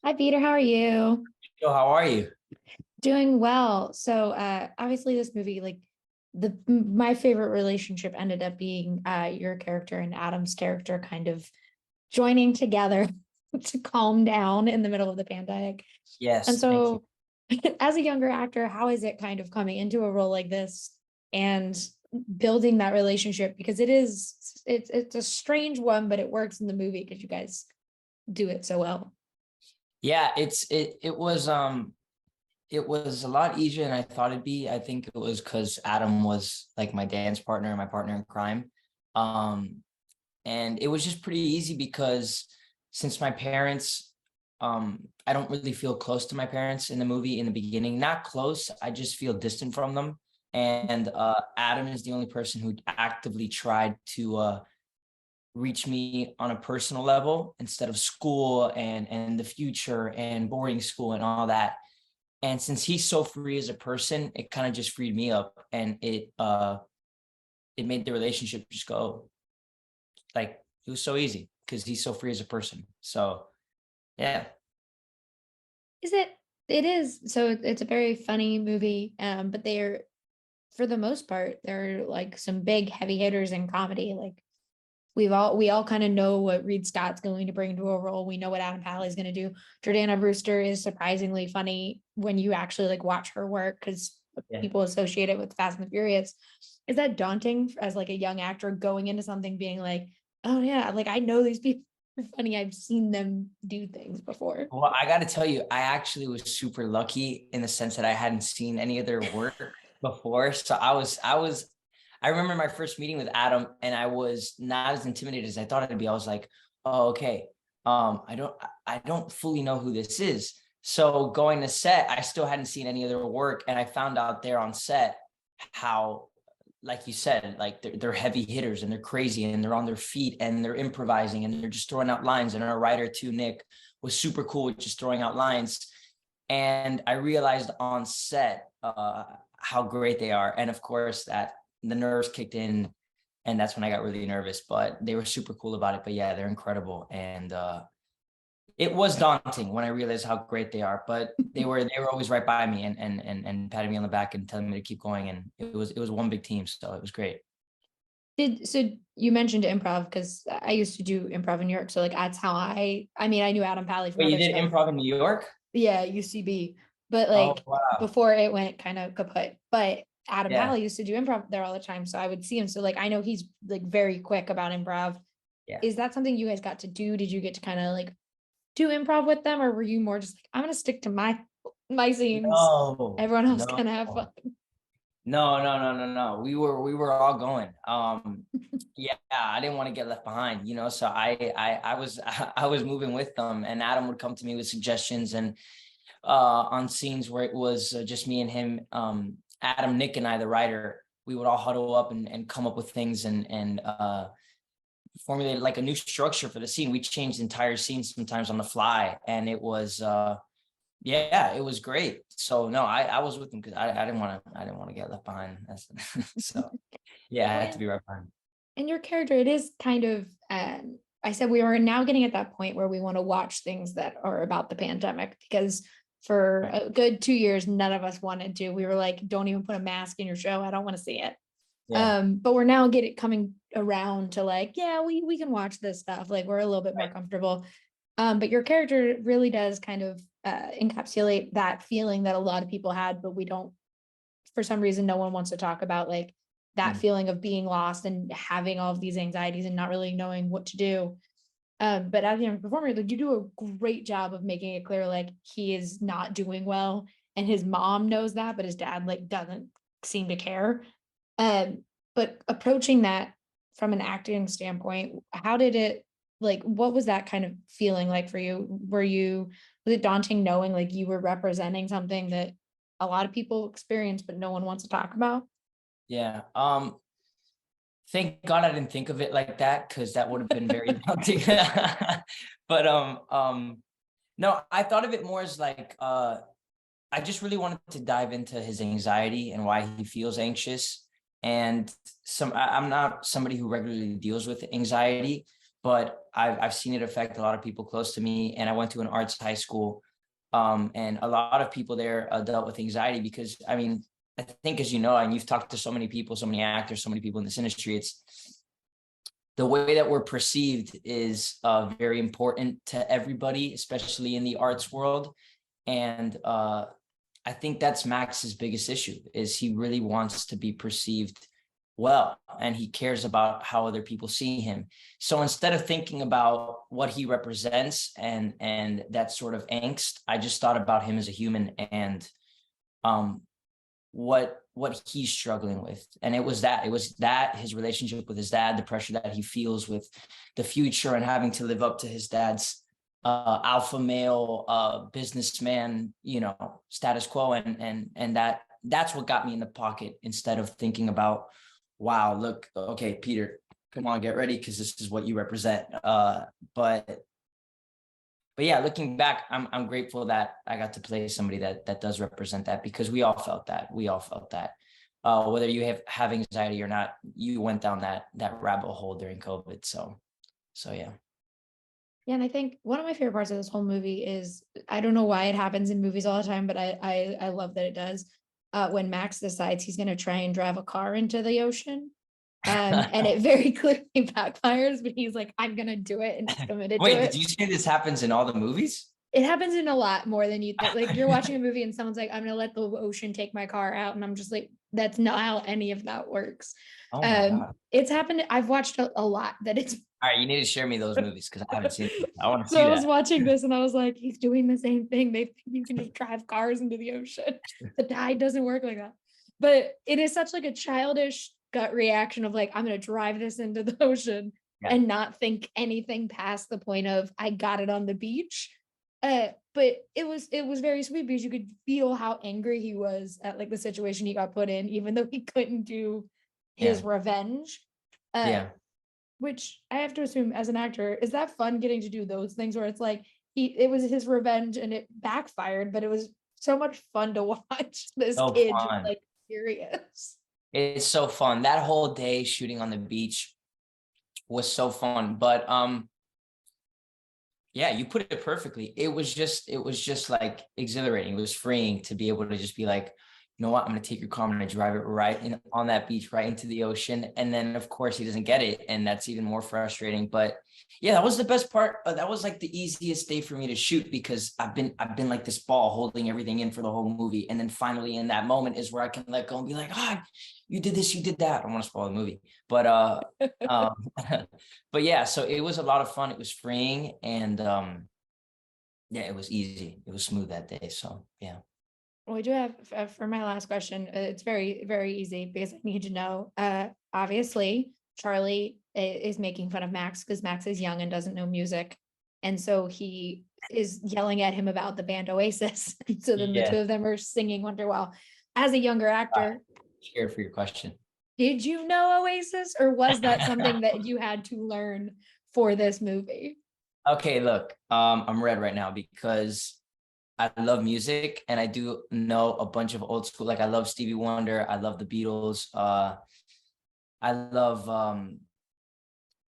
Hi, Peter. How are you? Yo, how are you? Doing well. So, obviously, this movie, like my favorite relationship ended up being your character and Adam's character kind of joining together to calm down in the middle of the pandemic. And Yes, thank you. so, as a younger actor, how is it kind of coming into a role like this and building that relationship? Because it's a strange one, but it works in the movie because you guys do it so well. Yeah, it was a lot easier than I thought it'd be. I think it was because Adam was like my dance partner, my partner in crime. Um, and it was just pretty easy because since my parents, I don't really feel close to my parents in the movie in the beginning. Not close, I just feel distant from them. And Adam is the only person who actively tried to reach me on a personal level instead of school and the future and boarding school and all that. And since he's so free as a person, it kind of just freed me up, and it made the relationship just go like it was so easy because he's so free as a person. So yeah. Is it? It is. So it's a very funny movie. But they're for the most part, they're like some big heavy hitters in comedy. Like we all kind of know what Reed Scott's going to bring to a role. We know what Adam Pally is going to do. Jordana Brewster is surprisingly funny when you actually like watch her work because Yeah. people associate it with Fast and the Furious. Is that daunting as like a young actor going into something being like, oh yeah, like I know these people are funny. I've seen them do things before. Well, I got to tell you, I actually was super lucky in the sense that I hadn't seen any of their work before. So I remember my first meeting with Adam, and I was not as intimidated as I thought I'd be. I was like, oh, okay. I don't fully know who this is. So going to set, I still hadn't seen any of their work. And I found out there on set how, like you said, like they're heavy hitters and they're crazy and they're on their feet and they're improvising and they're just throwing out lines. And our writer too, Nick, was super cool with just throwing out lines. And I realized on set how great they are. And of course, that the nerves kicked in. And that's when I got really nervous, but they were super cool about it. But yeah, they're incredible. And it was daunting when I realized how great they are, but they were always right by me and patting me on the back and telling me to keep going. And it was one big team. So it was great. Did so you mentioned improv because I used to do improv in New York. So like that's how I mean I knew Adam Pally from Wait, you other did stuff. improv in New York? Yeah, UCB. But Oh, like wow. before it went kind of kaput. But Adam Yeah. Pally used to do improv there all the time. So I would see him. So like I know he's like very quick about improv. Yeah. Is that something you guys got to do? Did you get to kind of like do improv with them, or were you more just like, I'm gonna stick to my scenes. No, Everyone else no, can have fun. no. We were all going. Yeah, I didn't want to get left behind, so I was I was moving with them, and Adam would come to me with suggestions and on scenes where it was just me and him, Adam, Nick, and I, the writer, we would all huddle up and come up with things and formulate like a new structure for the scene. We changed the entire scene sometimes on the fly, and it was yeah, it was great. So no, I was with him because I didn't want to get left behind. So yeah, I had to When be right behind. and your character, it is kind of I said we are now getting at that point where we want to watch things that are about the pandemic because for Right. a good 2 years, none of us wanted to. We were like, don't even put a mask in your show. I don't want to see it. Yeah. But we're now getting coming around to like, yeah, we can watch this stuff. Like we're a little bit more Right. comfortable. But your character really does kind of encapsulate that feeling that a lot of people had, but we don't, for some reason, no one wants to talk about like that Mm. feeling of being lost and having all of these anxieties and not really knowing what to do. But as a young performer, like you do a great job of making it clear like he is not doing well, and his mom knows that, but his dad like doesn't seem to care. Um, but approaching that from an acting standpoint, how did it like what was that kind of feeling like for you? Was it daunting knowing like you were representing something that a lot of people experience but no one wants to talk about? Yeah. Thank God I didn't think of it like that because that would have been very daunting. But no, I thought of it more as like I just really wanted to dive into his anxiety and why he feels anxious. And I'm not somebody who regularly deals with anxiety, but I've seen it affect a lot of people close to me. And I went to an arts high school, and a lot of people there dealt with anxiety because, I mean, I think, as you know, and you've talked to so many people, so many actors, so many people in this industry, it's the way that we're perceived is very important to everybody, especially in the arts world. And I think that's Max's biggest issue, is he really wants to be perceived well, and he cares about how other people see him. So instead of thinking about what he represents and that sort of angst, I just thought about him as a human, and um what he's struggling with. And it was that his relationship with his dad, the pressure that he feels with the future and having to live up to his dad's alpha male businessman, status quo, and that's what got me in the pocket, instead of thinking about, wow, look, okay, Peter, come on, get ready, because this is what you represent. But yeah, looking back, I'm grateful that I got to play somebody that does represent that, because we all felt that. Whether you have anxiety or not, you went down that rabbit hole during COVID. So yeah. Yeah, and I think one of my favorite parts of this whole movie is, I don't know why it happens in movies all the time, but I love that it does. When Max decides he's going to try and drive a car into the ocean, and it very clearly backfires, but he's like, I'm going to do it, and he's committed to Wait, did it. you say this happens in all the movies? It happens in a lot more than you think. Like, you're watching a movie and someone's like, I'm going to let the ocean take my car out. And I'm just like, that's not how any of that works. Oh my God. It's happened. I've watched a lot that it's. All right, you need to share me those movies, because I haven't seen them. I want to So see I was that. watching this and I was like, he's doing the same thing. They think you can just drive cars into the ocean. The tide doesn't work like that. But it is such like a childish gut reaction of like, I'm going to drive this into the ocean, Yeah. and not think anything past the point of, I got it on the beach. But it was very sweet, because you could feel how angry he was at like the situation he got put in, even though he couldn't do his revenge. Yeah. Which I have to assume, as an actor, is that fun, getting to do those things where it's like it was his revenge and it backfired, but it was so much fun to watch this So kid just fun. like furious. It's so fun. That whole day shooting on the beach was so fun. But yeah, you put it perfectly. It was just like exhilarating. It was freeing to be able to just be like, you know what, I'm going to take your car, I'm going to drive it right in on that beach, right into the ocean. And then of course he doesn't get it, and that's even more frustrating. But yeah, that was the best part. That was like the easiest day for me to shoot, because I've been like this ball holding everything in for the whole movie. And then finally in that moment is where I can let go and be like, ah, you did this, you did that. I don't want to spoil the movie, but but yeah, so it was a lot of fun. It was freeing, and yeah, it was easy. It was smooth that day. So yeah. Well, we do have, for my last question, it's very, very easy, because I need to know. Obviously, Charlie is making fun of Max because Max is young and doesn't know music. And so he is yelling at him about the band Oasis. And so then the Yeah. two of them are singing Wonderwall. As a younger actor, Scared for your question. did you know Oasis, or was that something that you had to learn for this movie? Okay, look, I'm red right now because I love music, and I do know a bunch of old school. Like, I love Stevie Wonder, I love the Beatles, I love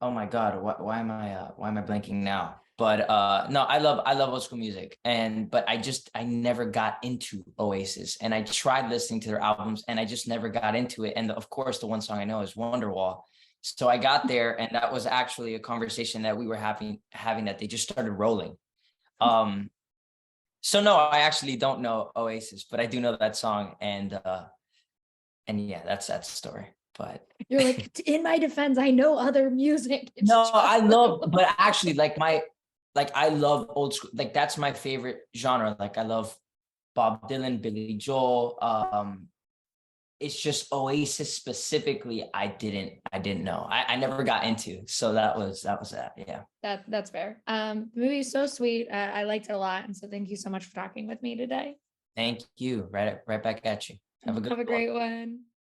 oh my God, why am I blanking now? But no, I love old school music, but I never got into Oasis, and I tried listening to their albums, and I just never got into it. And of course, the one song I know is Wonderwall. So I got there, and that was actually a conversation that we were having that they just started rolling. So no, I actually don't know Oasis, but I do know that song, and yeah, that's the story. But You're like, in my defense, I know other music. It's no, just I love, but actually, I love old school. Like, that's my favorite genre. Like, I love Bob Dylan, Billy Joel. It's just Oasis specifically, I didn't know. I never got into. So that was that. Yeah. That's fair. The movie is so sweet. I liked it a lot. And so thank you so much for talking with me today. Thank you. Right back at you. Have a good Have a one. great one.